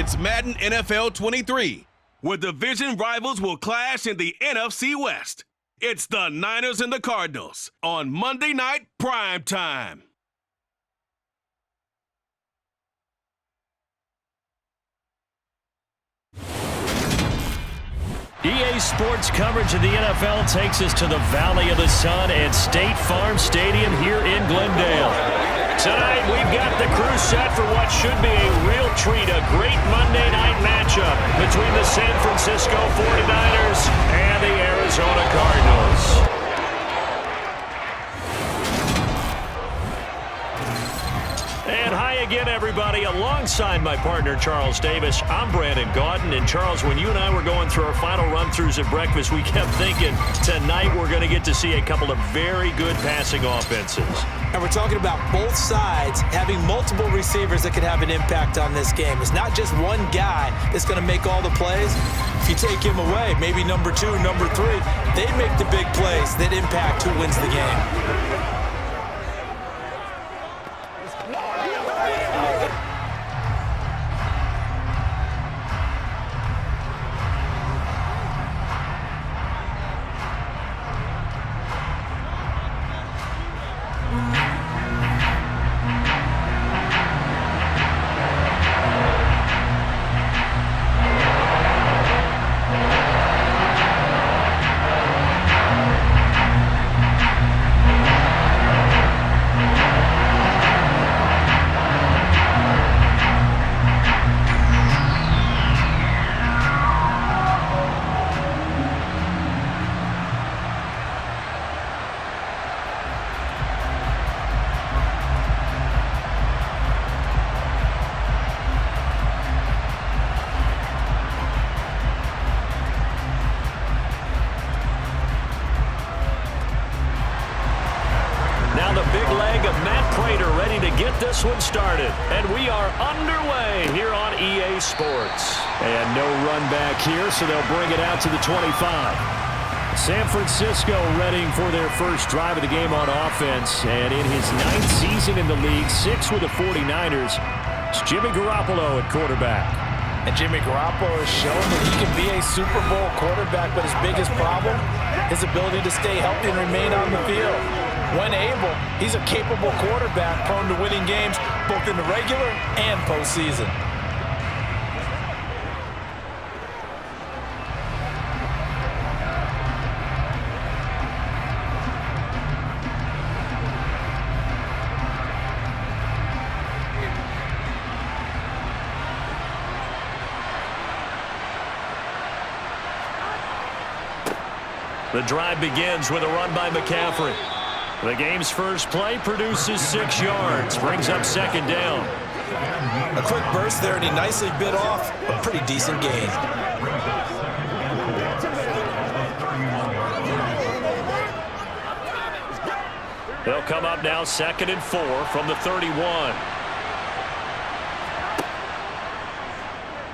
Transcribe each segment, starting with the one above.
It's Madden NFL 23, where division rivals will clash in the NFC West. It's the Niners and the Cardinals on Monday Night Prime Time. EA Sports coverage of the NFL takes us to the Valley of the Sun at State Farm Stadium here in Glendale. Tonight, we've got the crew set for what should be a real treat, a great Monday night matchup between the San Francisco 49ers and the Arizona Cardinals. And hi again, everybody. Alongside my partner, Charles Davis, I'm Brandon Gaudin. And Charles, when you and I were going through our final run-throughs at breakfast, we kept thinking tonight we're going to get to see a couple of very good passing offenses. And we're talking about both sides having multiple receivers that could have an impact on this game. It's not just one guy that's going to make all the plays. If you take him away, maybe number 2, number 3, they make the big plays that impact who wins the game. This one started, and we are underway here on EA Sports. And no run back here, so they'll bring it out to the 25. San Francisco readying for their first drive of the game on offense, and in his 9th season in the league, 6 with the 49ers, it's Jimmy Garoppolo at quarterback. And Jimmy Garoppolo has shown that he can be a Super Bowl quarterback, but his biggest problem, his ability to stay healthy and remain on the field. When able, he's a capable quarterback prone to winning games both in the regular and postseason. The drive begins with a run by McCaffrey. The game's first play produces 6 yards, brings up second down. A quick burst there, and he nicely bit off a pretty decent gain. They'll come up now 2nd and 4 from the 31.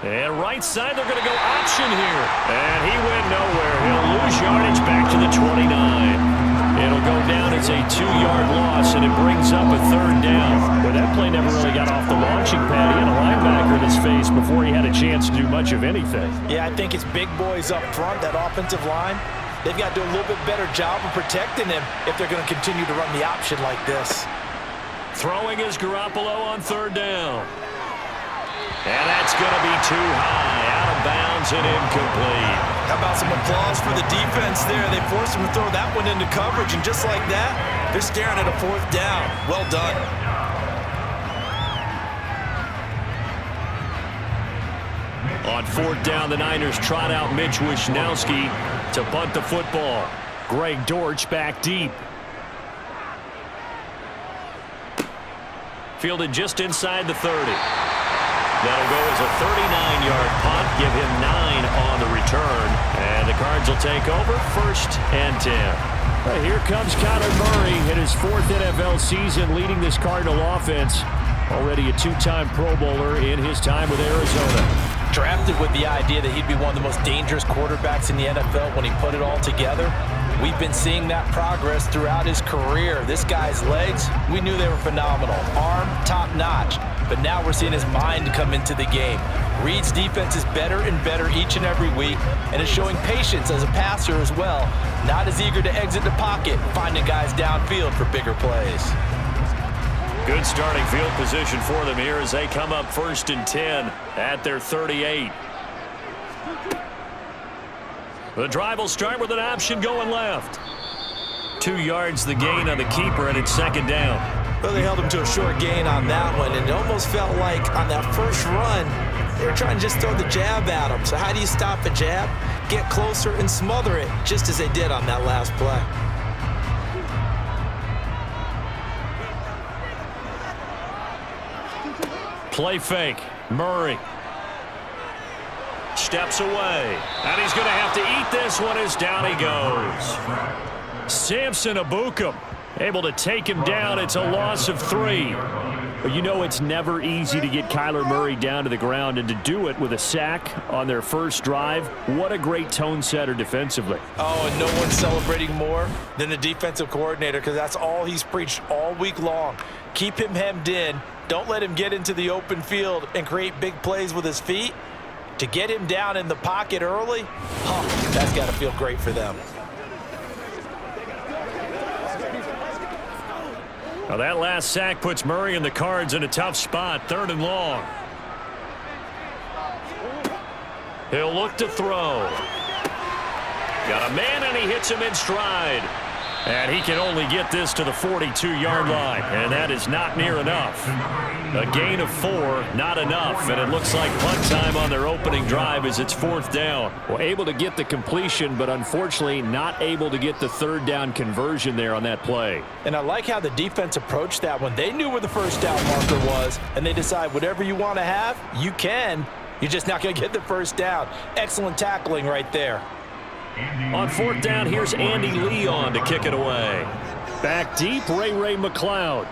And right side, they're going to go option here. And he went nowhere. He'll lose yardage back to the 29. It'll go down as a 2-yard loss, and it brings up a 3rd down. But that play never really got off the launching pad. He had a linebacker in his face before he had a chance to do much of anything. Yeah, I think it's big boys up front, that offensive line. They've got to do a little bit better job of protecting him if they're going to continue to run the option like this. Throwing is Garoppolo on 3rd down. And that's going to be too high, out of bounds and incomplete. How about some applause for the defense there? They forced him to throw that one into coverage, and just like that, they're staring at a 4th down. Well done. On 4th down, the Niners trot out Mitch Wishnowsky to punt the football. Greg Dortch back deep. Fielded just inside the 30. That'll go as a 39-yard punt, give him 9 on the return. And the Cards will take over 1st and 10. Well, here comes Kyler Murray in his 4th NFL season leading this Cardinal offense. Already a 2-time Pro Bowler in his time with Arizona. Drafted with the idea that he'd be one of the most dangerous quarterbacks in the NFL when he put it all together. We've been seeing that progress throughout his career. This guy's legs, we knew they were phenomenal. Arm, top-notch. But now we're seeing his mind come into the game. Reed's defense is better and better each and every week, and is showing patience as a passer as well. Not as eager to exit the pocket, finding guys downfield for bigger plays. Good starting field position for them here as they come up 1st and 10 at their 38. The drive will start with an option going left. 2 yards the gain on the keeper, and it's 2nd down. Well, they held him to a short gain on that one, and it almost felt like on that first run, they were trying to just throw the jab at him. So how do you stop a jab? Get closer and smother it, just as they did on that last play. Play fake. Murray steps away, and he's going to have to eat this one as down he goes. Samson Abukum able to take him down. It's a loss of 3. But you know it's never easy to get Kyler Murray down to the ground, and to do it with a sack on their first drive, what a great tone setter defensively. Oh, and no one's celebrating more than the defensive coordinator, because that's all he's preached all week long. Keep him hemmed in. Don't let him get into the open field and create big plays with his feet. To get him down in the pocket early, that's got to feel great for them. Now that last sack puts Murray and the Cards in a tough spot, 3rd and long. He'll look to throw. Got a man, and he hits him in stride. And he can only get this to the 42-yard line, and that is not near enough. A gain of 4, not enough, and it looks like punt time on their opening drive as it's 4th down. Well, able to get the completion, but unfortunately not able to get the 3rd down conversion there on that play. And I like how the defense approached that one. They knew where the first down marker was, and they decide whatever you want to have, you can. You're just not going to get the first down. Excellent tackling right there. On 4th down, here's Andy Lee on to kick it away. Back deep, Ray McLeod.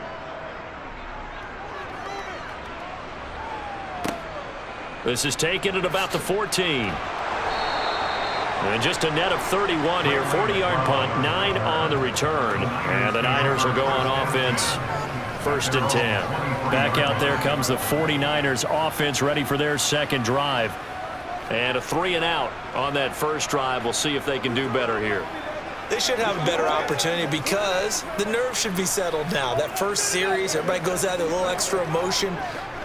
This is taken at about the 14. And just a net of 31 here. 40-yard punt, 9 on the return. And the Niners will go on offense, 1st and 10. Back out there comes the 49ers offense, ready for their 2nd drive. And a 3-and-out on that first drive. We'll see if they can do better here. They should have a better opportunity because the nerves should be settled now. That first series, everybody goes out with a little extra emotion.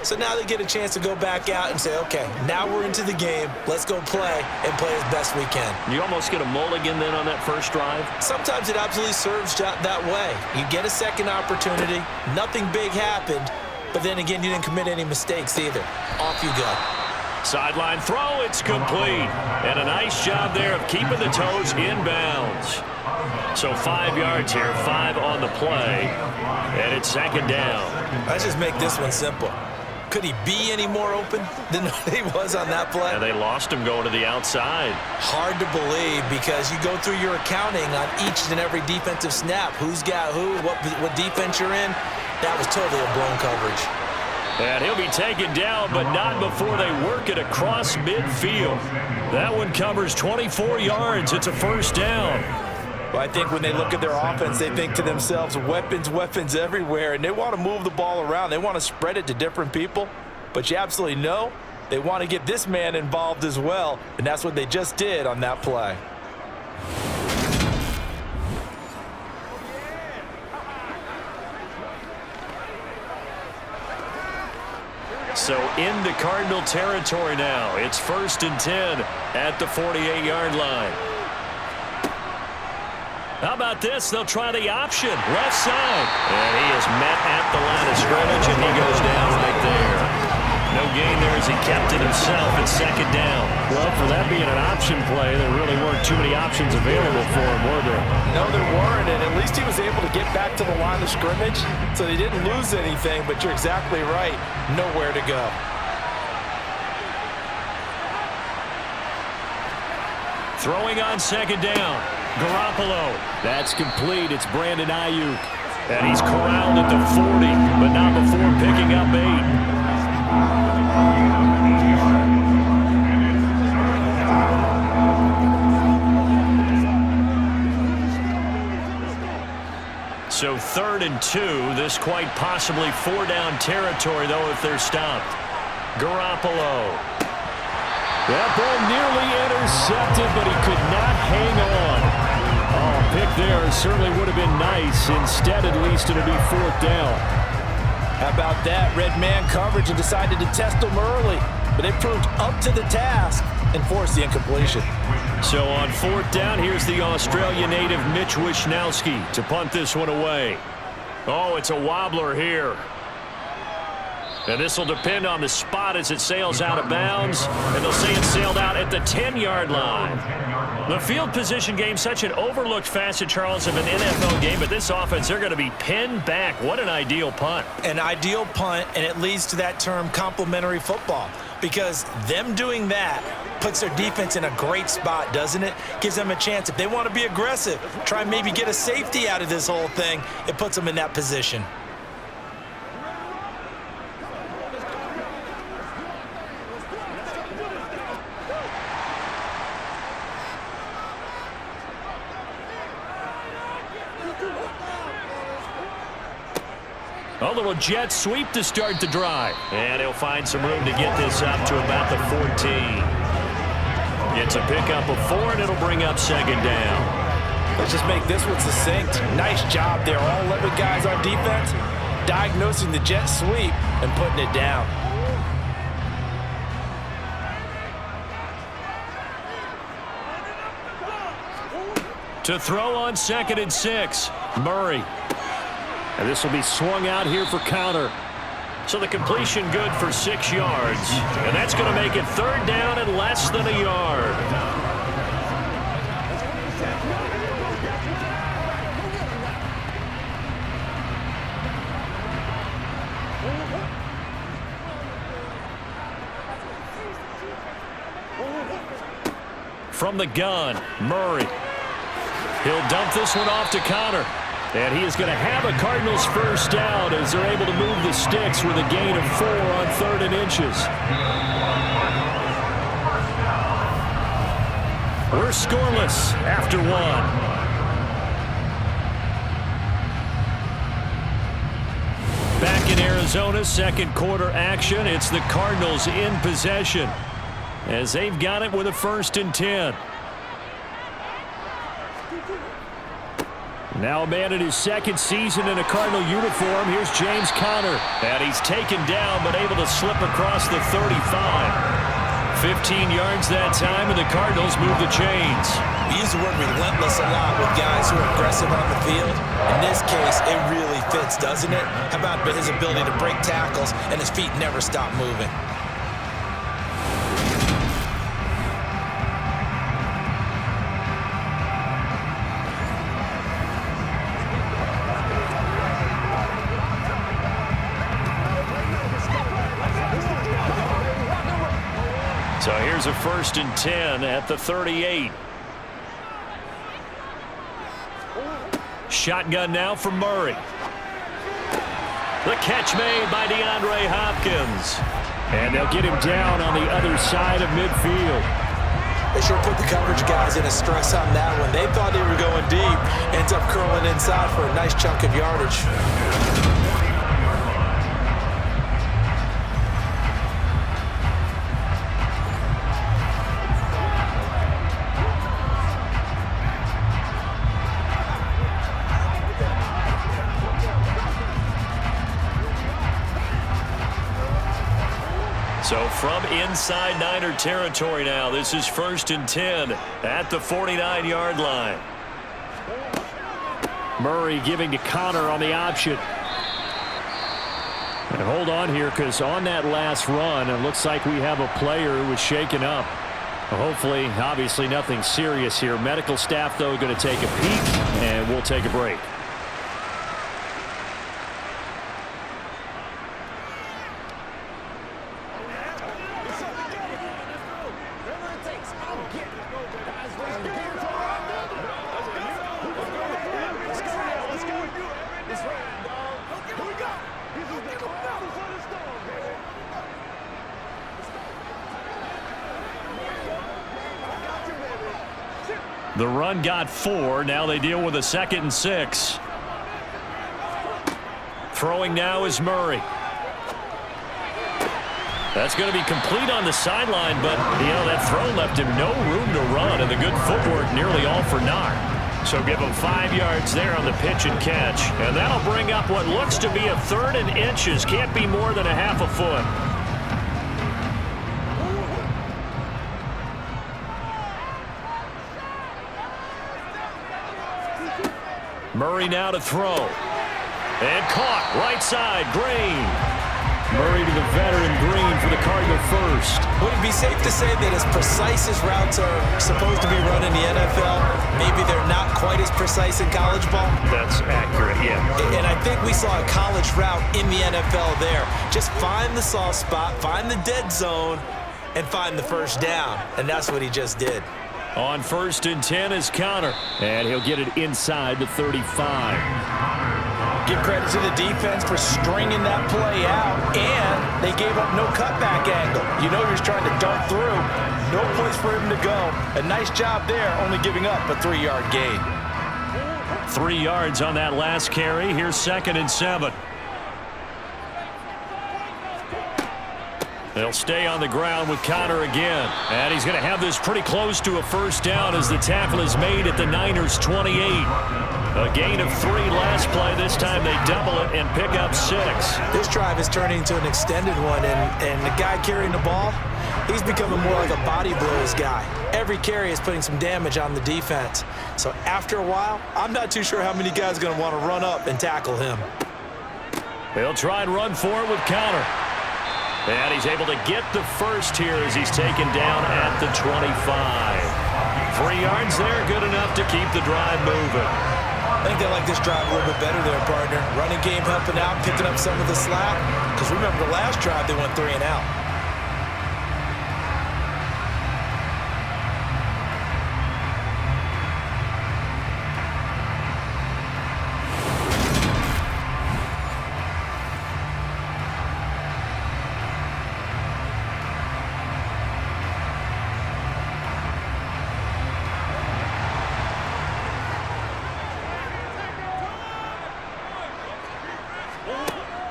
So now they get a chance to go back out and say, okay, now we're into the game. Let's go play and play as best we can. You almost get a mulligan then on that first drive? Sometimes it absolutely serves that way. You get a second opportunity. Nothing big happened. But then again, you didn't commit any mistakes either. Off you go. Sideline throw, it's complete. And a nice job there of keeping the toes in bounds. So 5 yards here, 5 on the play. And it's 2nd down. Let's just make this one simple. Could he be any more open than he was on that play? And they lost him going to the outside. Hard to believe because you go through your accounting on each and every defensive snap. Who's got who, what defense you're in. That was totally a blown coverage. And he'll be taken down, but not before they work it across midfield. That one covers 24 yards. It's a 1st down. Well, I think when they look at their offense, they think to themselves, weapons everywhere, and they want to move the ball around. They want to spread it to different people, but you absolutely know they want to get this man involved as well, and that's what they just did on that play. So into Cardinal territory now. It's 1st and 10 at the 48-yard line. How about this? They'll try the option. Left side. And he is met at the line of scrimmage, and he goes down right there. No gain there as he kept it himself at 2nd down. Well, for that being an option play, there really weren't too many options available for him, were there? No, there weren't, and at least he was able to get back to the line of scrimmage, so they didn't lose anything, but you're exactly right. Nowhere to go. Throwing on 2nd down. Garoppolo. That's complete. It's Brandon Ayuk. And he's corralled at the 40, but not before picking up 8. So 3rd and 2. This quite possibly 4-down territory, though, if they're stopped. Garoppolo. That ball nearly intercepted, but he could not hang on. Oh, pick there certainly would have been nice. Instead, at least, it'll be 4th down. How about that? Red man coverage and decided to test them early. But they proved up to the task and forced the incompletion. So on 4th down, here's the Australia native Mitch Wishnowsky to punt this one away. Oh, it's a wobbler here. And this will depend on the spot as it sails out of bounds. And they'll say it sailed out at the 10-yard line. The field position game, such an overlooked facet, Charles, of an NFL game. But this offense, they're going to be pinned back. What an ideal punt. An ideal punt, and it leads to that term complementary football. Because them doing that puts their defense in a great spot, doesn't it? Gives them a chance. If they want to be aggressive, try and maybe get a safety out of this whole thing, it puts them in that position. A little jet sweep to start the drive. And he'll find some room to get this up to about the 14. Gets a pickup of 4, and it'll bring up 2nd down. Let's just make this one succinct. Nice job there. All 11 guys on defense diagnosing the jet sweep and putting it down. To throw on 2nd and 6. Murray. And this will be swung out here for counter. So the completion good for 6 yards. And that's going to make it 3rd down and less than a yard. From the gun, Murray. He'll dump this one off to Connor. And he is going to have a Cardinals first down as they're able to move the sticks with a gain of 4 on 3rd and inches. We're scoreless after 1. Back in Arizona, 2nd quarter action. It's the Cardinals in possession as they've got it with a 1st and 10. Now a man in his 2nd season in a Cardinal uniform. Here's James Conner. And he's taken down but able to slip across the 35. 15 yards that time, and the Cardinals move the chains. We use the word relentless a lot with guys who are aggressive on the field. In this case, it really fits, doesn't it? How about his ability to break tackles and his feet never stop moving? So here's a 1st and 10 at the 38. Shotgun now for Murray. The catch made by DeAndre Hopkins. And they'll get him down on the other side of midfield. They sure put the coverage guys in a stress on that one. They thought they were going deep. Ends up curling inside for a nice chunk of yardage. So from inside Niner territory now, this is 1st and 10 at the 49-yard line. Murray giving to Connor on the option. And hold on here, because on that last run, it looks like we have a player who was shaken up. Hopefully, obviously nothing serious here. Medical staff, though, going to take a peek, and we'll take a break. The run got 4. Now they deal with a 2nd and 6. Throwing now is Murray. That's going to be complete on the sideline, but, that throw left him no room to run, and the good footwork nearly all for naught. So give him 5 yards there on the pitch and catch, and that'll bring up what looks to be a 3rd and inches. Can't be more than a half a foot. Murray now to throw. And caught, right side, Green. Murray to the veteran Green for the Cardinal first. Would it be safe to say that as precise as routes are supposed to be run in the NFL, maybe they're not quite as precise in college ball? That's accurate, yeah. And I think we saw a college route in the NFL there. Just find the soft spot, find the dead zone, and find the first down. And that's what he just did. On 1st and 10 is Connor, and he'll get it inside the 35. Give credit to the defense for stringing that play out, and they gave up no cutback angle. You know you're trying to dart through. No place for him to go. A nice job there, only giving up a 3-yard gain. 3 yards on that last carry. Here's 2nd and 7. They'll stay on the ground with Connor again. And he's going to have this pretty close to a first down as the tackle is made at the Niners' 28. A gain of 3 last play. This time they double it and pick up 6. This drive is turning into an extended one, and the guy carrying the ball, he's becoming more like a body blows guy. Every carry is putting some damage on the defense. So after a while, I'm not too sure how many guys are going to want to run up and tackle him. They'll try and run for it with Connor. And he's able to get the first here as he's taken down at the 25. 3 yards there, good enough to keep the drive moving. I think they like this drive a little bit better there, partner. Running game helping out, picking up some of the slack. Because remember, the last drive, they went 3 and out.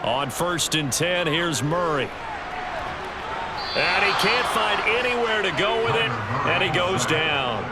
On 1st and 10, here's Murray. And he can't find anywhere to go with it, and he goes down.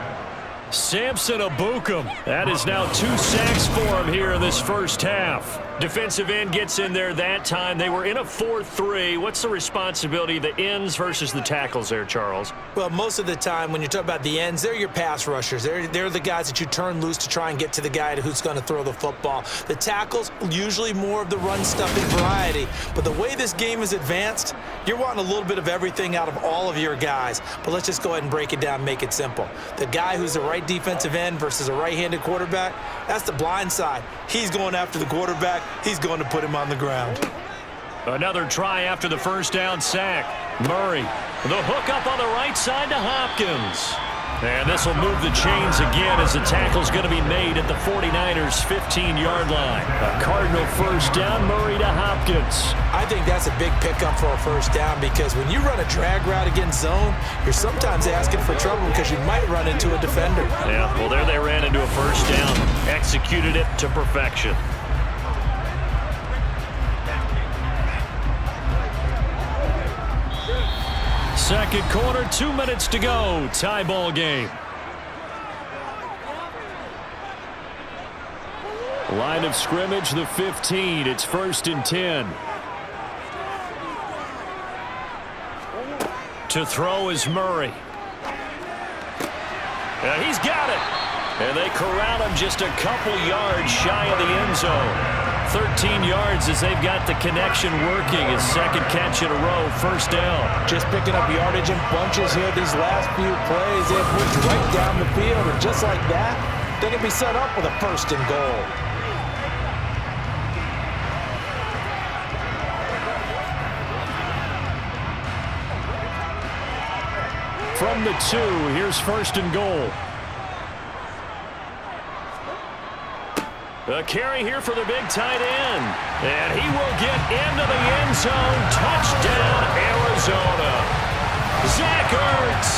Samson Abukum. That is now 2 sacks for him here in this first half. Defensive end gets in there that time. They were in a 4-3. What's the responsibility of the ends versus the tackles there, Charles? Well, most of the time when you talk about the ends, they're your pass rushers. They're the guys that you turn loose to try and get to the guy who's going to throw the football. The tackles, usually more of the run-stuffing variety. But the way this game is advanced, you're wanting a little bit of everything out of all of your guys. But let's just go ahead and break it down and make it simple. The guy who's the right defensive end versus a right-handed quarterback, that's the blind side. He's going after the quarterback. He's going to put him on the ground. Another try after the first down sack. Murray, the hook up on the right side to Hopkins. And this will move the chains again as the tackle's going to be made at the 49ers' 15-yard line. A Cardinal first down, Murray to Hopkins. I think that's a big pickup for a first down because when you run a drag route against zone, you're sometimes asking for trouble because you might run into a defender. Yeah, well, there they ran into a first down. Executed it to perfection. Second quarter, 2 minutes to go. Tie ball game. Line of scrimmage, the 15. It's 1st and 10. To throw is Murray. And he's got it. And they corral him just a couple yards shy of the end zone. 13 yards as they've got the connection working. His second catch in a row, first down. Just picking up yardage in bunches here these last few plays. They have pushed right down the field, and just like that, they're going to be set up with a 1st and goal. From the 2, here's 1st and goal. A carry here for the big tight end. And he will get into the end zone. Touchdown, Arizona. Zach Ertz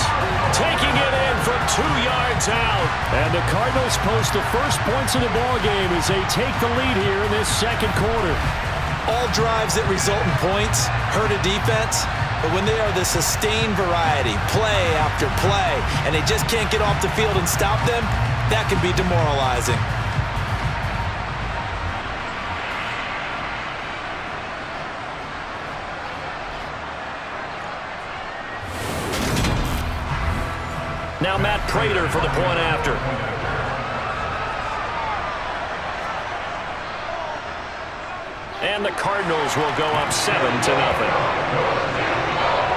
taking it in from 2 yards out. And the Cardinals post the first points of the ball game as they take the lead here in this second quarter. All drives that result in points hurt a defense, but when they are the sustained variety, play after play, and they just can't get off the field and stop them, that can be demoralizing. Now Matt Prater for the point after. And the Cardinals will go up 7-0.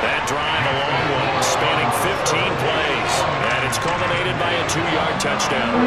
That drive, a long one, spanning 15 plays. And it's culminated by a 2-yard touchdown.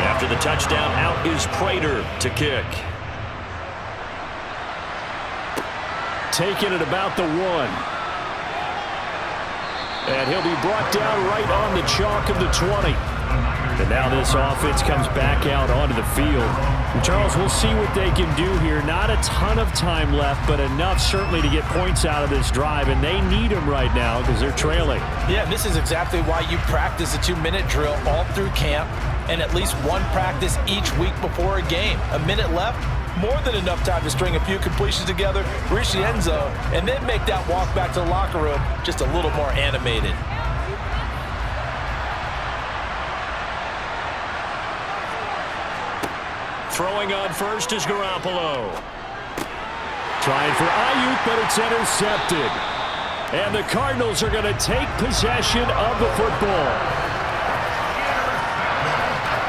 After the touchdown, out is Prater to kick. Taken at about the 1. And he'll be brought down right on the chalk of the 20. And now this offense comes back out onto the field. And Charles, we'll see what they can do here. Not a ton of time left, but enough certainly to get points out of this drive. And they need them right now because they're trailing. Yeah, this is exactly why you practice a 2-minute drill all through camp and at least one practice each week before a game. A minute left, more than enough time to string a few completions together, reach the end zone, and then make that walk back to the locker room just a little more animated. Throwing on first is Garoppolo. Trying for Ayuk, but it's intercepted. And the Cardinals are going to take possession of the football.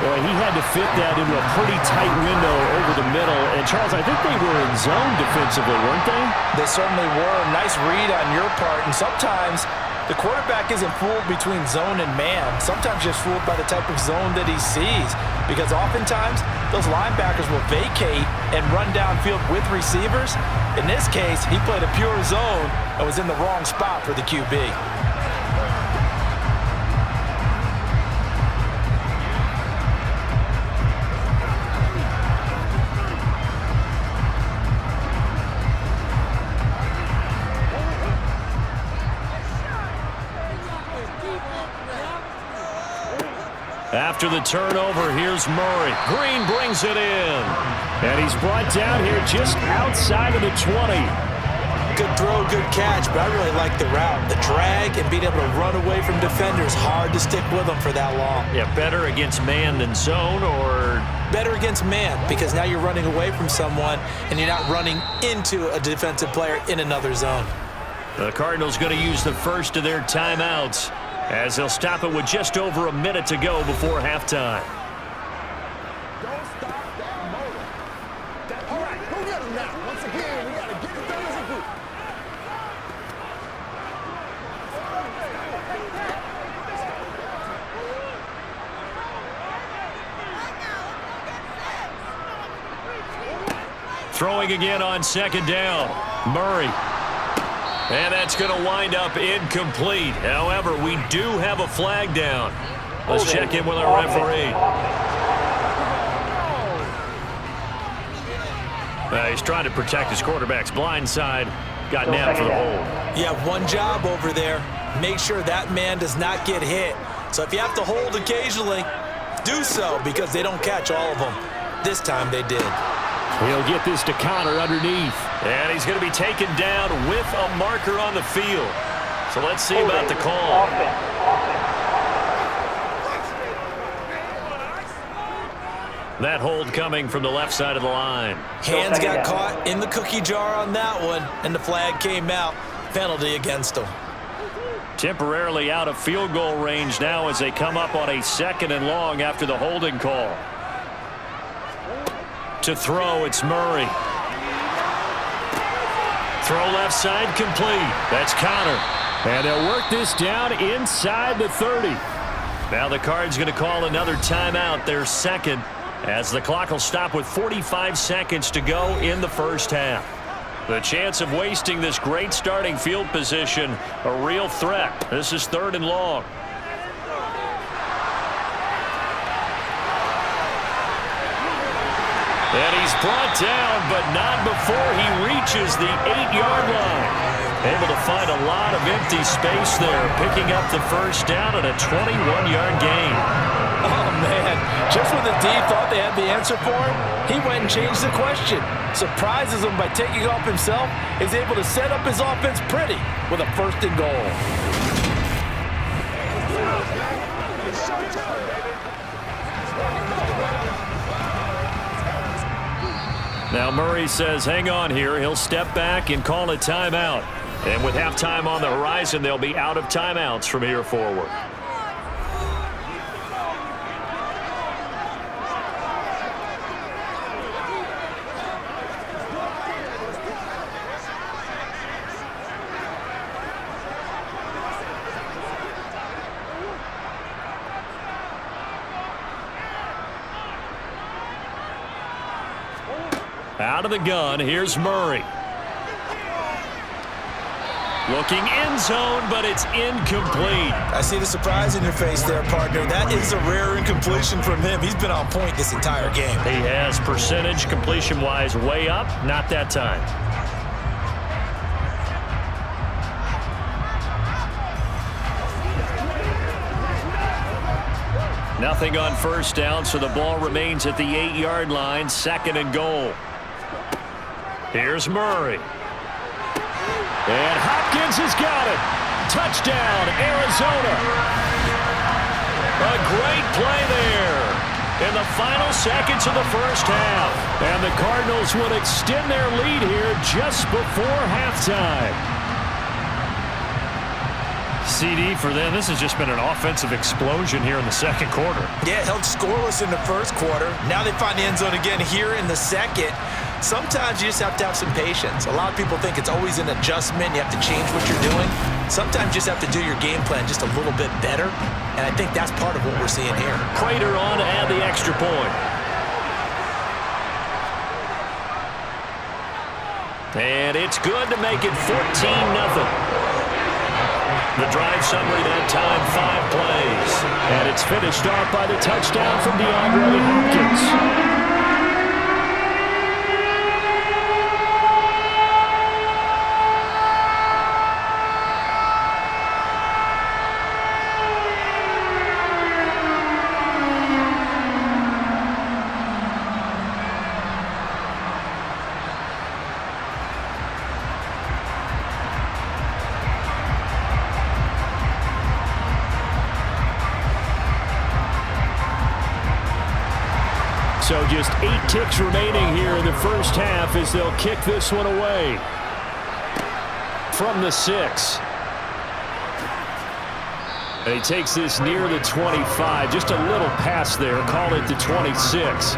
Boy, he had to fit that into a pretty tight window over the middle. And, Charles, I think they were in zone defensively, weren't they? They certainly were. Nice read on your part. And sometimes the quarterback isn't fooled between zone and man. Sometimes just fooled by the type of zone that he sees. Because oftentimes, those linebackers will vacate and run downfield with receivers. In this case, he played a pure zone and was in the wrong spot for the QB. After the turnover, here's Murray. Green brings it in. And he's brought down here just outside of the 20. Good throw, good catch, but I really like the route. The drag and being able to run away from defenders, hard to stick with them for that long. Yeah, better against man than zone, or? Better against man, because now you're running away from someone and you're not running into a defensive player in another zone. The Cardinals going to use the first of their timeouts, as they'll stop it with just over a minute to go before halftime. Don't stop that motor. All right, go get him now. Once again, we got to get it done as a group. Throwing again on second down. Murray. And that's going to wind up incomplete. However, we do have a flag down. Let's check in with our referee. He's trying to protect his quarterback's blind side. Got nabbed for the hold. You have one job over there. Make sure that man does not get hit. So if you have to hold occasionally, do so, because they don't catch all of them. This time they did. He'll get this to Connor underneath. And he's going to be taken down with a marker on the field. So let's see about the call. That hold coming from the left side of the line. Hands got caught in the cookie jar on that one, and the flag came out. Penalty against them. Temporarily out of field goal range now as they come up on a 2nd and long after the holding call. To throw, it's Murray. Throw left side complete. That's Connor. And they'll work this down inside the 30. Now the Cards going to call another timeout, their second, as the clock will stop with 45 seconds to go in the first half. The chance of wasting this great starting field position, a real threat. This is 3rd and long. And he's brought down, but not before he reaches the 8-yard line. Able to find a lot of empty space there, picking up the first down and a 21-yard gain. Oh, man. Just when the D thought they had the answer for him, he went and changed the question. Surprises him by taking off himself. Is able to set up his offense pretty with a 1st and goal. Now Murray says hang on here. He'll step back and call a timeout. And with halftime on the horizon, they'll be out of timeouts from here forward. Out of the gun, here's Murray. Looking end zone, but it's incomplete. I see the surprise in your face there, partner. That is a rare incompletion from him. He's been on point this entire game. He has percentage completion-wise way up, not that time. Nothing on first down, so the ball remains at the 8-yard line, 2nd and goal. Here's Murray. And Hopkins has got it. Touchdown, Arizona. A great play there in the final seconds of the first half. And the Cardinals would extend their lead here just before halftime. CD for them. This has just been an offensive explosion here in the 2nd quarter. Yeah, held scoreless in the 1st quarter. Now they find the end zone again here in the 2nd. Sometimes you just have to have some patience. A lot of people think it's always an adjustment. You have to change what you're doing. Sometimes you just have to do your game plan just a little bit better. And I think that's part of what we're seeing here. Prater on to add the extra point. And it's good to make it 14-0. The drive summary that time, 5 plays. And it's finished off by the touchdown from DeAndre Hopkins. So just 8 ticks remaining here in the first half as they'll kick this one away. From the 6. And he takes this near the 25. Just a little pass there. Call it the 26.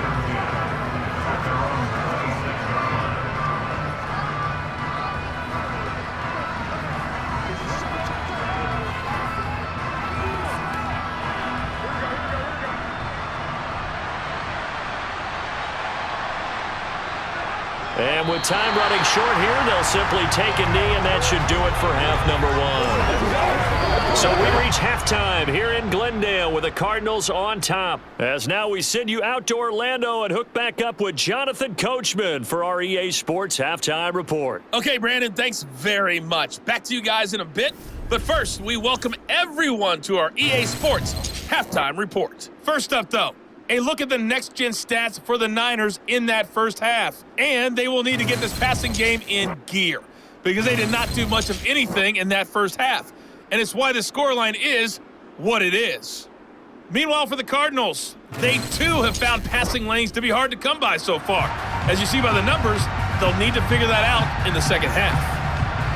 And with time running short here, they'll simply take a knee, and that should do it for half number 1. So we reach halftime here in Glendale with the Cardinals on top. As now we send you out to Orlando and hook back up with Jonathan Coachman for our EA Sports Halftime Report. Okay, Brandon, thanks very much. Back to you guys in a bit. But first, we welcome everyone to our EA Sports Halftime Report. First up, though, a look at the next-gen stats for the Niners in that first half. And they will need to get this passing game in gear because they did not do much of anything in that first half. And it's why the scoreline is what it is. Meanwhile, for the Cardinals, they too have found passing lanes to be hard to come by so far. As you see by the numbers, they'll need to figure that out in the second half.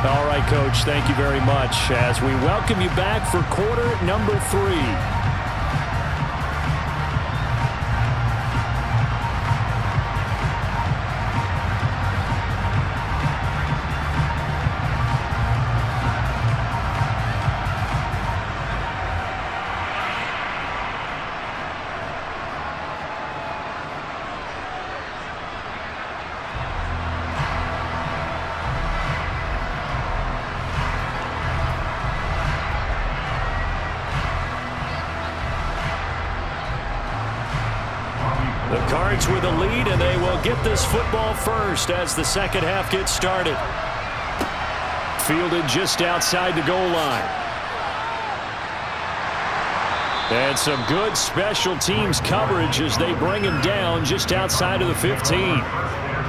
All right, Coach, thank you very much as we welcome you back for quarter number 3. The Cards with a lead, and they will get this football first as the second half gets started. Fielded just outside the goal line. And some good special teams coverage as they bring him down just outside of the 15.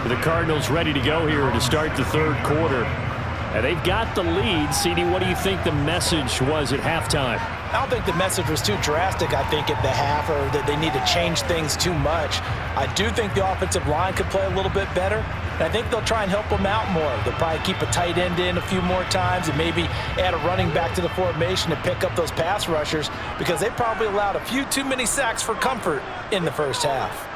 The Cardinals ready to go here to start the third quarter. And they've got the lead. CD, what do you think the message was at halftime? I don't think the message was too drastic, I think, at the half, or that they need to change things too much. I do think the offensive line could play a little bit better, and I think they'll try and help them out more. They'll probably keep a tight end in a few more times and maybe add a running back to the formation to pick up those pass rushers, because they probably allowed a few too many sacks for comfort in the first half.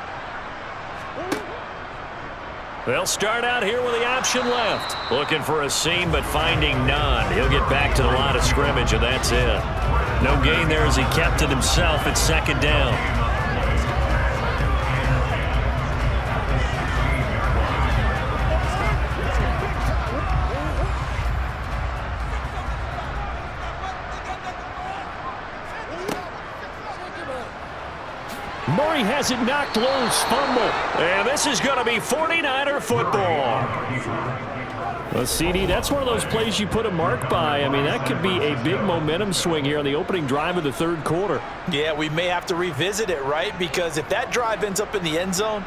They'll start out here with the option left. Looking for a seam, but finding none. He'll get back to the line of scrimmage, and that's it. No gain there as he kept it himself at second down. Murray has it knocked loose, fumble. And this is going to be 49er football. Well, CD, that's one of those plays you put a mark by. I mean, that could be a big momentum swing here on the opening drive of the third quarter. Yeah, we may have to revisit it, right? Because if that drive ends up in the end zone,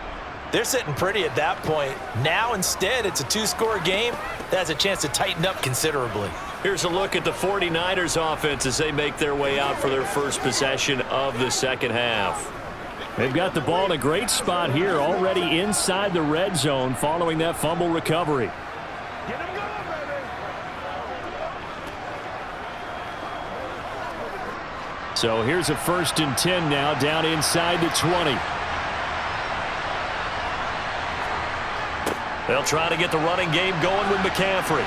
they're sitting pretty at that point. Now, instead, it's a two-score game. That has a chance to tighten up considerably. Here's a look at the 49ers offense as they make their way out for their first possession of the second half. They've got the ball in a great spot here, already inside the red zone following that fumble recovery. Get him going, baby. So here's a 1st and 10 now, down inside the 20. They'll try to get the running game going with McCaffrey.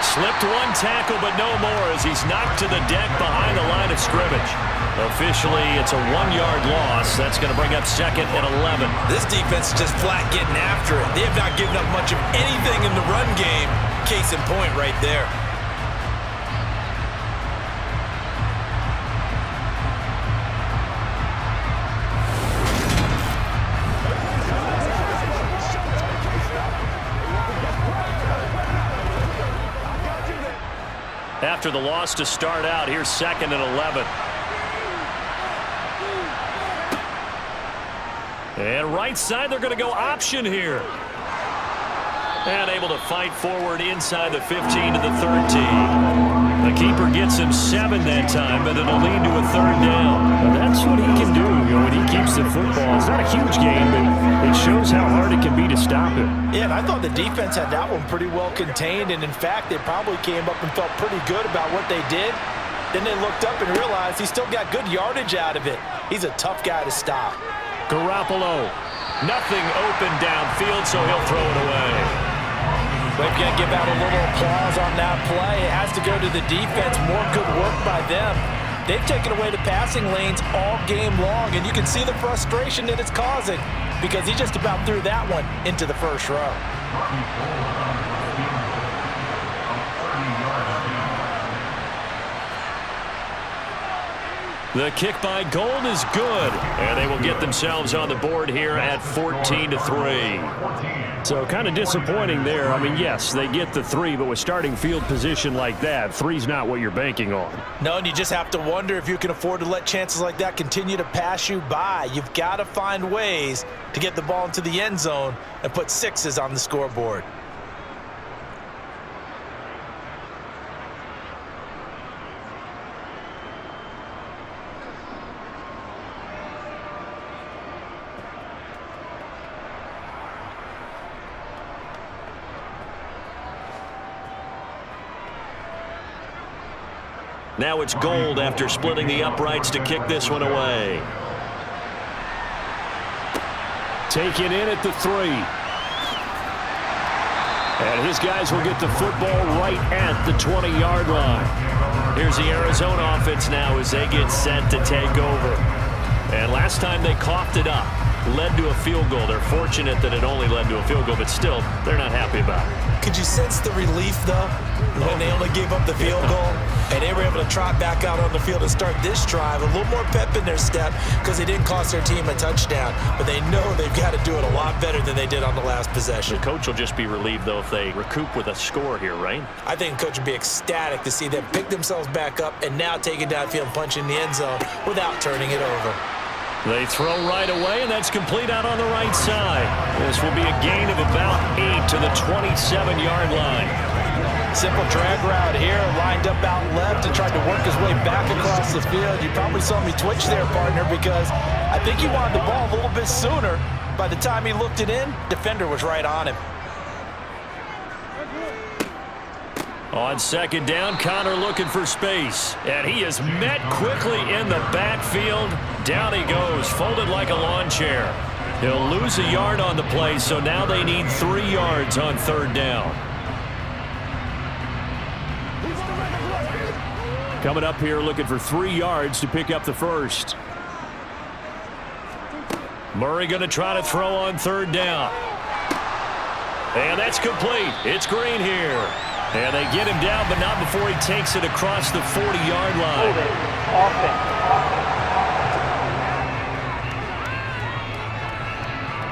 Slipped one tackle, but no more as he's knocked to the deck behind the line of scrimmage. Officially, it's a 1-yard loss. That's going to bring up 2nd and 11. This defense is just flat getting after it. They have not given up much of anything in the run game. Case in point right there. After the loss to start out, here's 2nd and 11. And right side, they're going to go option here. And able to fight forward inside the 15 to the 13. The keeper gets him 7 that time, but it'll lead to a 3rd down. Well, that's what he can do, when he keeps the football. It's not a huge gain, but it shows how hard it can be to stop it. Yeah, and I thought the defense had that one pretty well contained, and in fact, they probably came up and felt pretty good about what they did. Then they looked up and realized he still got good yardage out of it. He's a tough guy to stop. Garoppolo, nothing open downfield, so he'll throw it away. We've got to give out a little applause on that play. It has to go to the defense. More good work by them. They've taken away the passing lanes all game long, and you can see the frustration that it's causing because he just about threw that one into the first row. The kick by Gold is good, and they will get themselves on the board here at 14-3. So kind of disappointing there. I mean, yes, they get the 3, but with starting field position like that, 3's not what you're banking on. No, and you just have to wonder if you can afford to let chances like that continue to pass you by. You've got to find ways to get the ball into the end zone and put 6s on the scoreboard. Now it's Gold after splitting the uprights to kick this one away. Taken in at the 3. And his guys will get the football right at the 20-yard line. Here's the Arizona offense now as they get set to take over. And last time they coughed it up, led to a field goal. They're fortunate that it only led to a field goal, but still, they're not happy about it. Could you sense the relief, though, when they only gave up the field goal? And they were able to trot back out on the field and start this drive. A little more pep in their step because they didn't cost their team a touchdown. But they know they've got to do it a lot better than they did on the last possession. The coach will just be relieved, though, if they recoup with a score here, right? I think the coach would be ecstatic to see them pick themselves back up and now take it downfield and punch in the end zone without turning it over. They throw right away, and that's complete out on the right side. This will be a gain of about 8 to the 27-yard line. Simple drag route here, lined up out left and tried to work his way back across the field. You probably saw me twitch there, partner, because I think he wanted the ball a little bit sooner. By the time he looked it in, defender was right on him. On second down, Connor looking for space. And he is met quickly in the backfield. Down he goes, folded like a lawn chair. He'll lose a yard on the play, so now they need 3 yards on third down. Coming up here looking for 3 yards to pick up the first. Murray going to try to throw on third down. And that's complete. It's Green here. And they get him down, but not before he takes it across the 40-yard line.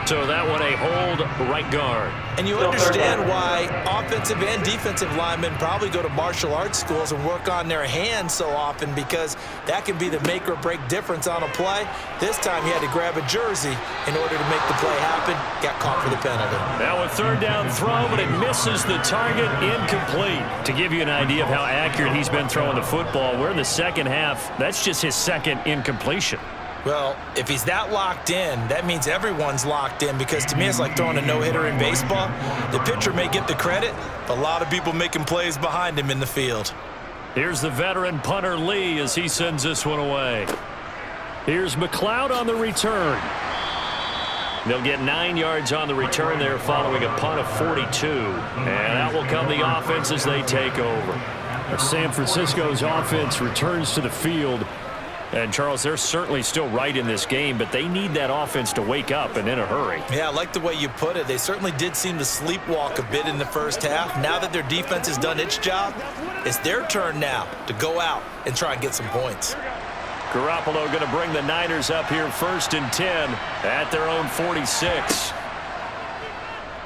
So that one a hold right guard. And you understand why offensive and defensive linemen probably go to martial arts schools and work on their hands so often, because that can be the make or break difference on a play. This time he had to grab a jersey in order to make the play happen. Got caught for the penalty. Now a third down throw, but it misses the target, incomplete. To give you an idea of how accurate he's been throwing the football, we're in the second half. That's just his second incompletion. Well, if he's that locked in, that means everyone's locked in, because to me it's like throwing a no-hitter in baseball. The pitcher may get the credit, but a lot of people making plays behind him in the field. Here's the veteran punter Lee as he sends this one away. Here's McLeod on the return. They'll get 9 yards on the return there following a punt of 42. And that will come the offense as they take over. San Francisco's offense returns to the field. And, Charles, they're certainly still right in this game, but they need that offense to wake up and in a hurry. Yeah, I like the way you put it. They certainly did seem to sleepwalk a bit in the first half. Now that their defense has done its job, it's their turn now to go out and try and get some points. Garoppolo going to bring the Niners up here 1st and 10 at their own 46.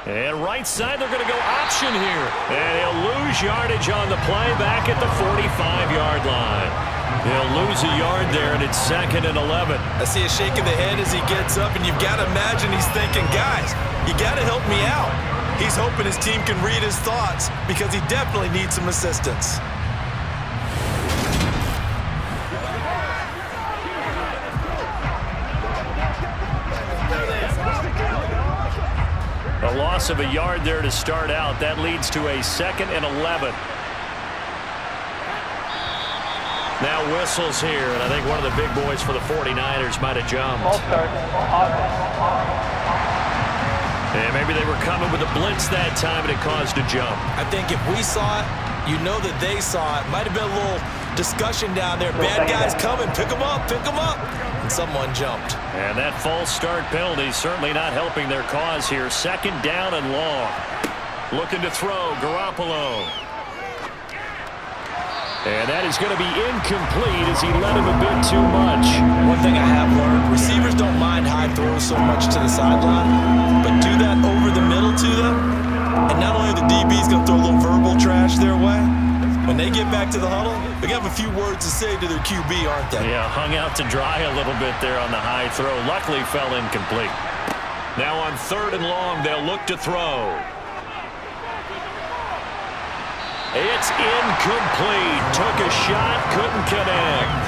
And right side, they're going to go option here. And he'll lose yardage on the play back at the 45-yard line. He'll lose a yard there, and it's 2nd and 11. I see a shake of the head as he gets up, and you've got to imagine he's thinking, guys, you got to help me out. He's hoping his team can read his thoughts, because he definitely needs some assistance. A loss of a yard there to start out. That leads to a 2nd and 11. Now whistles here, and I think one of the big boys for the 49ers might have jumped. And maybe they were coming with a blitz that time, and it caused a jump. I think if we saw it, you know that they saw it. Might have been a little discussion down there. Bad guys coming. Pick them up. Pick them up. And someone jumped. And that false start penalty certainly not helping their cause here. 2nd down and long. Looking to throw, Garoppolo. And that is going to be incomplete as he led him a bit too much. One thing I have learned, receivers don't mind high throws so much to the sideline, but do that over the middle to them, and not only are the DBs going to throw a little verbal trash their way, when they get back to the huddle, they're going to have a few words to say to their QB, aren't they? Yeah, hung out to dry a little bit there on the high throw. Luckily fell incomplete. Now on 3rd and long, they'll look to throw. It's incomplete. Took a shot, couldn't connect.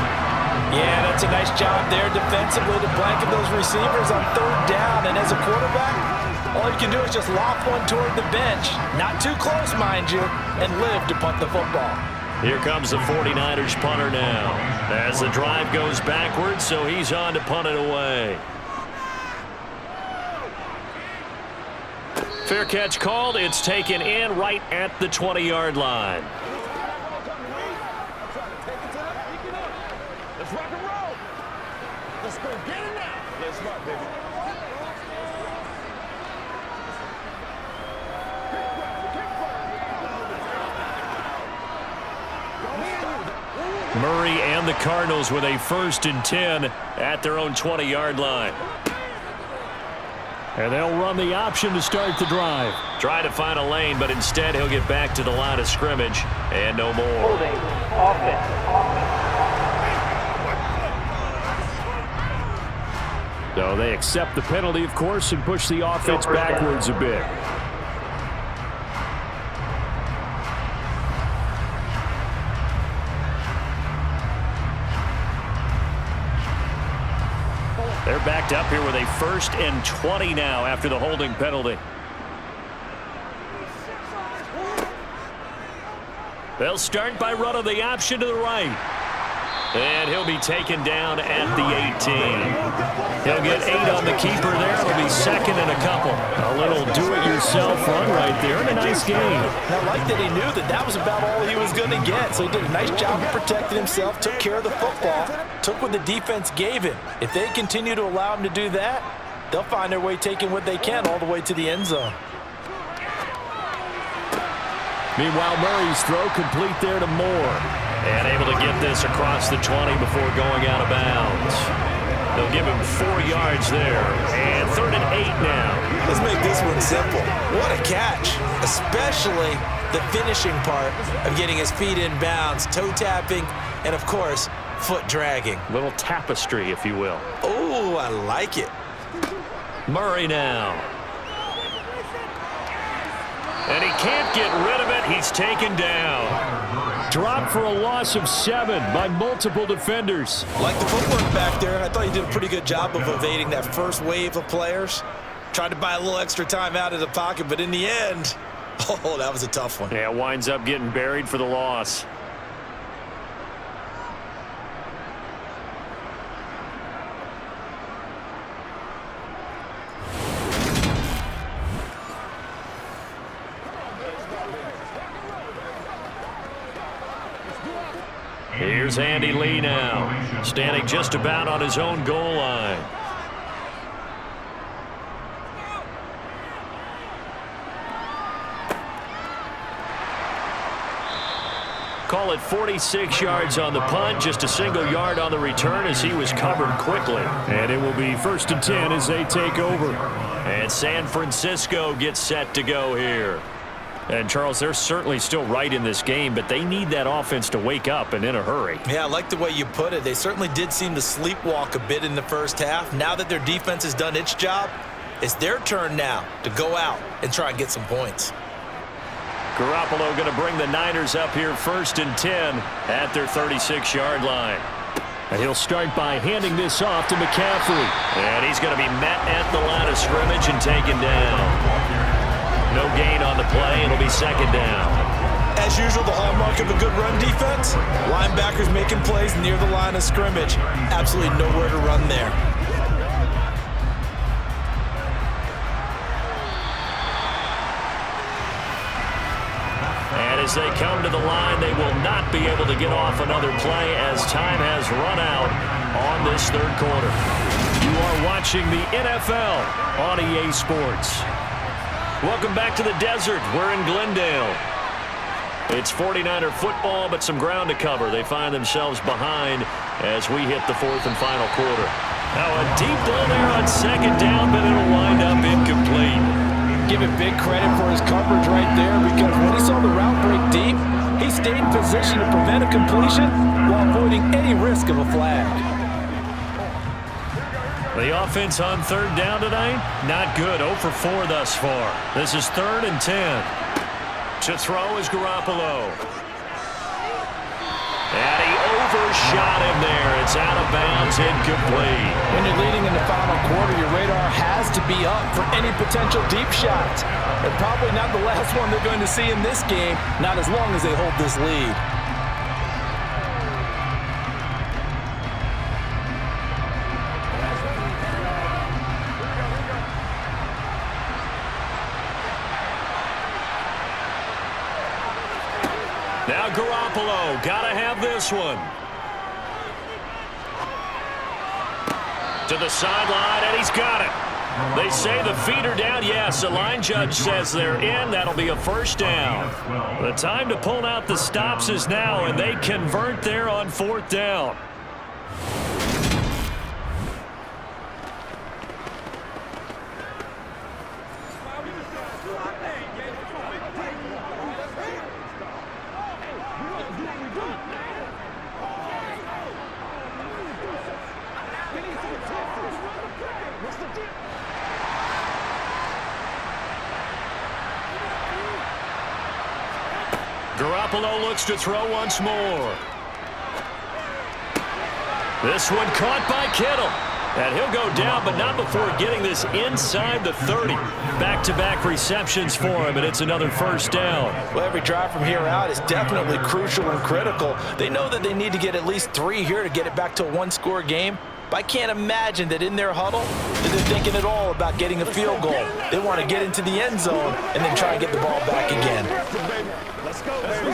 Yeah, that's a nice job there defensively to blanket those receivers on 3rd down. And as a quarterback, all you can do is just loft one toward the bench. Not too close, mind you, and live to punt the football. Here comes the 49ers punter now. As the drive goes backwards, so he's on to punt it away. Fair catch called. It's taken in right at the 20-yard line. Let's rock and roll. Let's go get it now. Let's rock, baby. Kick Murray and the Cardinals with a 1st and 10 at their own 20-yard line. And they'll run the option to start the drive. Try to find a lane, but instead he'll get back to the line of scrimmage and no more. Holding. Offense. So they accept the penalty, of course, and push the offense backwards a bit. They're backed up here with a 1st and 20 now after the holding penalty. They'll start by running the option to the right. And he'll be taken down at the 18. He'll get 8 on the keeper there. It'll be 2nd and a couple. A little do-it-yourself run right there and a nice game. Now, I like that he knew that was about all he was going to get. So he did a nice job of protecting himself, took care of the football, took what the defense gave him. If they continue to allow him to do that, they'll find their way taking what they can all the way to the end zone. Meanwhile, Murray's throw complete there to Moore. And able to get this across the 20 before going out of bounds. They'll give him 4 yards there. And 3rd and 8 now. Let's make this one simple. What a catch. Especially the finishing part of getting his feet in bounds, toe tapping, and of course, foot dragging. Little tapestry, if you will. Oh, I like it. Murray now. And he can't get rid of it. He's taken down. Dropped for a loss of 7 by multiple defenders. Like the footwork back there, I thought he did a pretty good job of evading that first wave of players. Tried to buy a little extra time out of the pocket, but in the end, oh, that was a tough one. Yeah, winds up getting buried for the loss. Here's Andy Lee now, standing just about on his own goal line. Call it 46 yards on the punt, just a single yard on the return as he was covered quickly. And it will be 1st and 10 as they take over. And San Francisco gets set to go here. And, Charles, they're certainly still right in this game, but they need that offense to wake up and in a hurry. Yeah, I like the way you put it. They certainly did seem to sleepwalk a bit in the first half. Now that their defense has done its job, it's their turn now to go out and try and get some points. Garoppolo going to bring the Niners up here 1st and 10 at their 36-yard line. And he'll start by handing this off to McCaffrey. And he's going to be met at the line of scrimmage and taken down. No gain on the play. It'll be 2nd down. As usual, the hallmark of a good run defense, linebackers making plays near the line of scrimmage. Absolutely nowhere to run there. And as they come to the line, they will not be able to get off another play as time has run out on this 3rd quarter. You are watching the NFL on EA Sports. Welcome back to the desert. We're in Glendale. It's 49er football, but some ground to cover. They find themselves behind as we hit the 4th and final quarter. Now a deep ball there on 2nd down, but it'll wind up incomplete. Give him big credit for his coverage right there, because when he saw the route break deep, he stayed in position to prevent a completion while avoiding any risk of a flag. The offense on 3rd down tonight, not good. 0 for 4 thus far. This is 3rd and 10. To throw is Garoppolo. And he overshot him there. It's out of bounds, incomplete. When you're leading in the final quarter, your radar has to be up for any potential deep shots. And probably not the last one they're going to see in this game, not as long as they hold this lead. Now Garoppolo, gotta have this one. To the sideline, and he's got it. They say the feet are down. Yes, the line judge says they're in. That'll be a first down. The time to pull out the stops is now, and they convert there on 4th down. Garoppolo looks to throw once more. This one caught by Kittle. And he'll go down, but not before getting this inside the 30. Back-to-back receptions for him, and it's another first down. Well, every drive from here out is definitely crucial and critical. They know that they need to get at least 3 here to get it back to a one-score game. But I can't imagine that in their huddle that they're thinking at all about getting a field goal. They want to get into the end zone and then try and get the ball back again. Let's go, baby.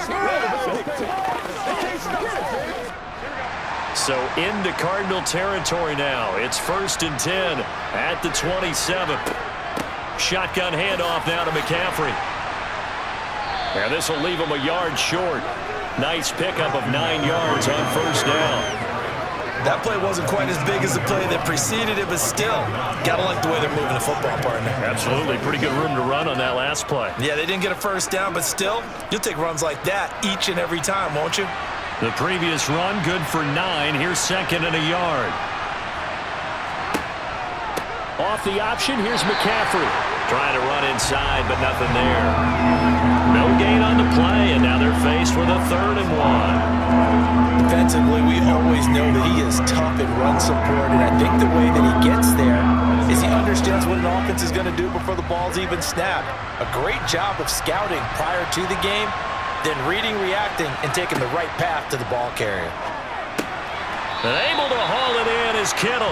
So into Cardinal territory now. It's 1st and 10 at the 27. Shotgun handoff now to McCaffrey. And this will leave him a yard short. Nice pickup of 9 yards on first down. That play wasn't quite as big as the play that preceded it, but still, gotta like the way they're moving the football, partner. Absolutely. Pretty good room to run on that last play. Yeah, they didn't get a first down, but still, you'll take runs like that each and every time, won't you? The previous run, good for 9. Here's 2nd and a yard. Off the option, here's McCaffrey. Trying to run inside, but nothing there. No gain on the play, and now they're faced with a 3rd and 1. Defensively, we always know that he is tough in run support, and I think the way that he gets there is he understands what an offense is going to do before the ball's even snapped. A great job of scouting prior to the game, then reading, reacting, and taking the right path to the ball carrier. And able to haul it in is Kittle.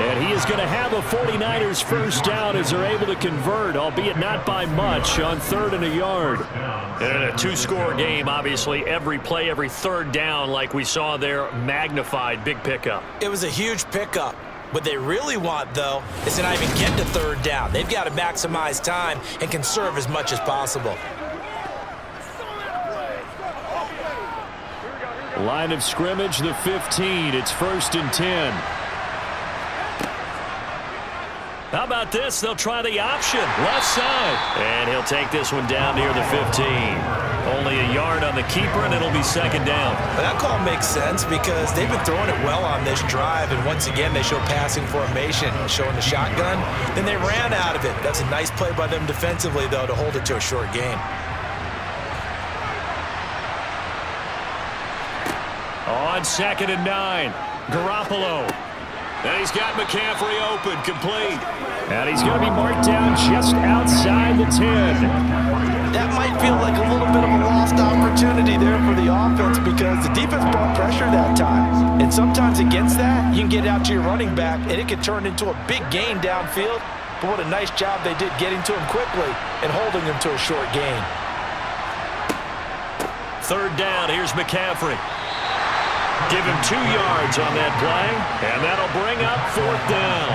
And he is going to have a 49ers first down as they're able to convert, albeit not by much, on 3rd and a yard. And in a 2-score game, obviously, every play, every 3rd down, like we saw there, magnified. Big pickup. It was a huge pickup. What they really want, though, is to not even get to 3rd down. They've got to maximize time and conserve as much as possible. Line of scrimmage, the 15. It's 1st and 10. How about this? They'll try the option. Left side. And he'll take this one down near the 15. Only a yard on the keeper, and it'll be 2nd down. Well, that call makes sense because they've been throwing it well on this drive, and once again, they show passing formation, showing the shotgun. Then they ran out of it. That's a nice play by them defensively, though, to hold it to a short game. On 2nd and 9, Garoppolo. And he's got McCaffrey open, complete. And he's going to be marked down just outside the 10. That might feel like a little bit of a lost opportunity there for the offense because the defense brought pressure that time. And sometimes against that, you can get out to your running back, and it can turn into a big gain downfield. But what a nice job they did getting to him quickly and holding him to a short gain. 3rd down, here's McCaffrey. Give him 2 yards on that play, and that'll bring up 4th down.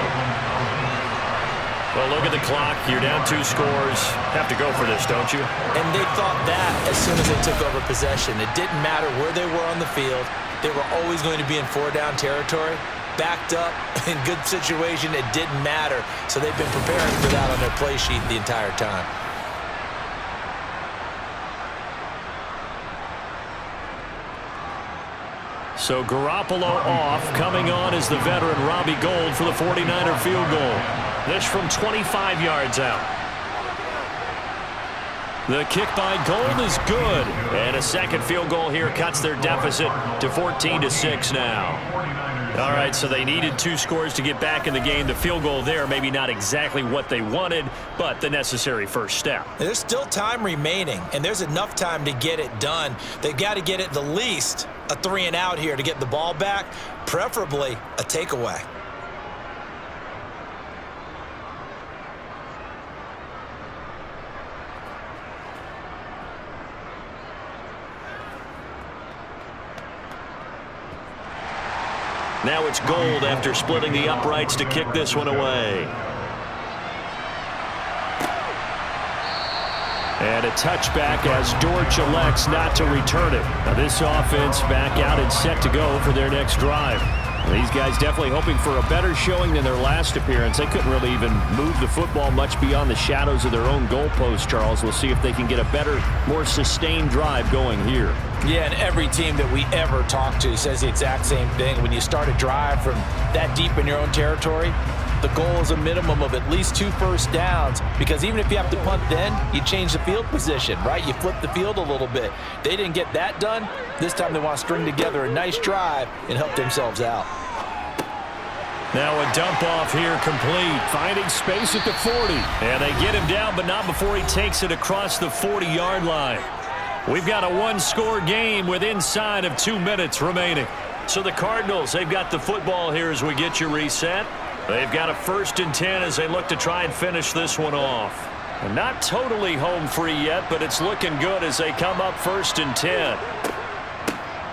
Well, look at the clock. You're down 2 scores. Have to go for this, don't you? And they thought that as soon as they took over possession. It didn't matter where they were on the field. They were always going to be in 4-down territory. Backed up, in good situation, it didn't matter. So they've been preparing for that on their play sheet the entire time. So Garoppolo off. Coming on is the veteran Robbie Gould for the 49er field goal. This from 25 yards out. The kick by Gould is good. And a 2nd field goal here cuts their deficit to 14-6 now. All right, so they needed 2 scores to get back in the game. The field goal there, maybe not exactly what they wanted, but the necessary first step. There's still time remaining, and there's enough time to get it done. They've got to get at the least a 3-and-out here to get the ball back, preferably a takeaway. Now it's Gould after splitting the uprights to kick this one away. And a touchback as Dortch elects not to return it. Now this offense back out and set to go for their next drive. These guys definitely hoping for a better showing than their last appearance. They couldn't really even move the football much beyond the shadows of their own goalpost, Charles. We'll see if they can get a better, more sustained drive going here. Yeah, and every team that we ever talk to says the exact same thing. When you start a drive from that deep in your own territory, the goal is a minimum of at least 2 first downs, because even if you have to punt then, you change the field position, right? You flip the field a little bit. They didn't get that done. This time they want to string together a nice drive and help themselves out. Now a dump off here complete, finding space at the 40. And they get him down, but not before he takes it across the 40-yard line. We've got a one-score game with inside of 2 minutes remaining. So the Cardinals, they've got the football here as we get you reset. They've got a 1st and 10 as they look to try and finish this one off. And not totally home free yet, but it's looking good as they come up 1st and 10.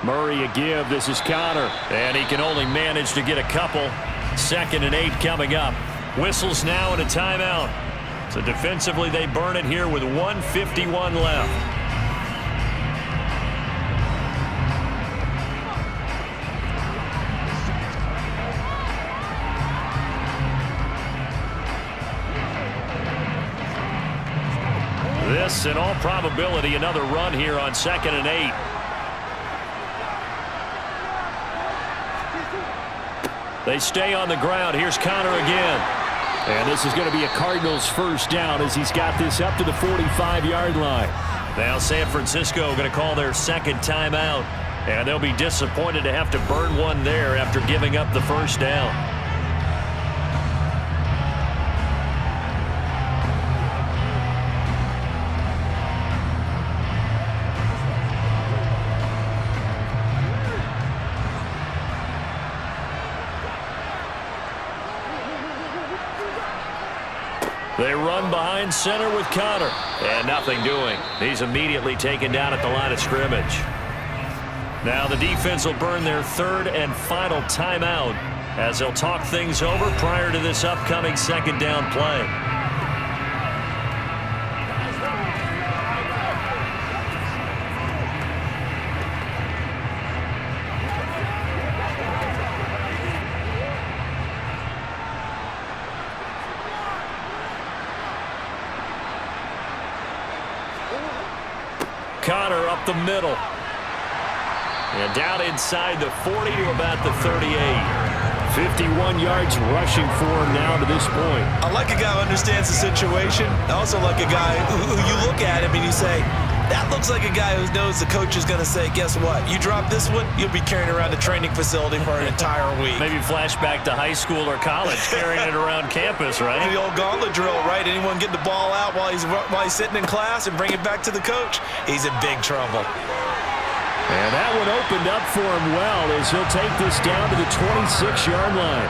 Murray a give. This is Connor. And he can only manage to get a couple. 2nd and 8 coming up. Whistles now and a timeout. So defensively they burn it here with 1:51 left. This, in all probability, another run here on 2nd and 8. They stay on the ground. Here's Connor again. And this is going to be a Cardinals 1st down as he's got this up to the 45-yard line. Now San Francisco going to call their 2nd timeout. And they'll be disappointed to have to burn one there after giving up the 1st down. They run behind center with Connor. And nothing doing. He's immediately taken down at the line of scrimmage. Now the defense will burn their 3rd and final timeout as they'll talk things over prior to this upcoming 2nd down play. Connor up the middle. And down inside the 40 to about the 38. 51 yards rushing for him now to this point. I like a guy who understands the situation. I also like a guy who you look at him and you say, that looks like a guy who knows the coach is going to say, guess what? You drop this one, you'll be carrying around a training facility for an entire week. Maybe flashback to high school or college, carrying it around campus, right? The old gauntlet drill, right? Anyone get the ball out while he's sitting in class and bring it back to the coach? He's in big trouble. And that one opened up for him well as he'll take this down to the 26-yard line.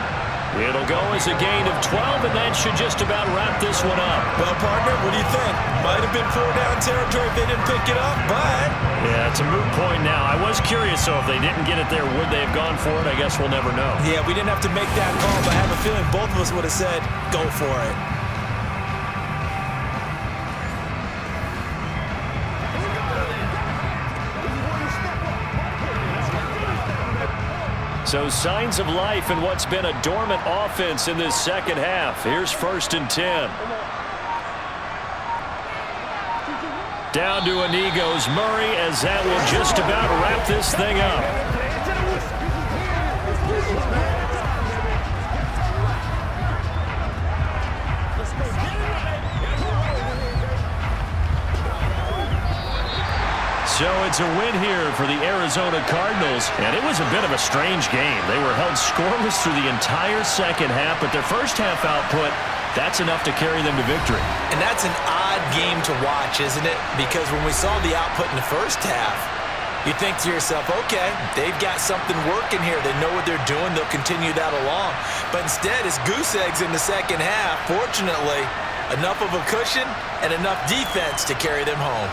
It'll go as a gain of 12, and that should just about wrap this one up. Well, partner, what do you think? Might have been 4-down territory if they didn't pick it up, but... Yeah, it's a moot point now. I was curious, so if they didn't get it there, would they have gone for it? I guess we'll never know. Yeah, we didn't have to make that call, but I have a feeling both of us would have said, go for it. So signs of life in what's been a dormant offense in this 2nd half. Here's 1st and 10. Down to a knee goes Murray as that will just about wrap this thing up. So it's a win here for the Arizona Cardinals, and it was a bit of a strange game. They were held scoreless through the entire 2nd half, but their 1st half output, that's enough to carry them to victory. And that's an odd game to watch, isn't it? Because when we saw the output in the 1st half, you think to yourself, okay, they've got something working here. They know what they're doing. They'll continue that along. But instead, it's goose eggs in the 2nd half. Fortunately, enough of a cushion and enough defense to carry them home.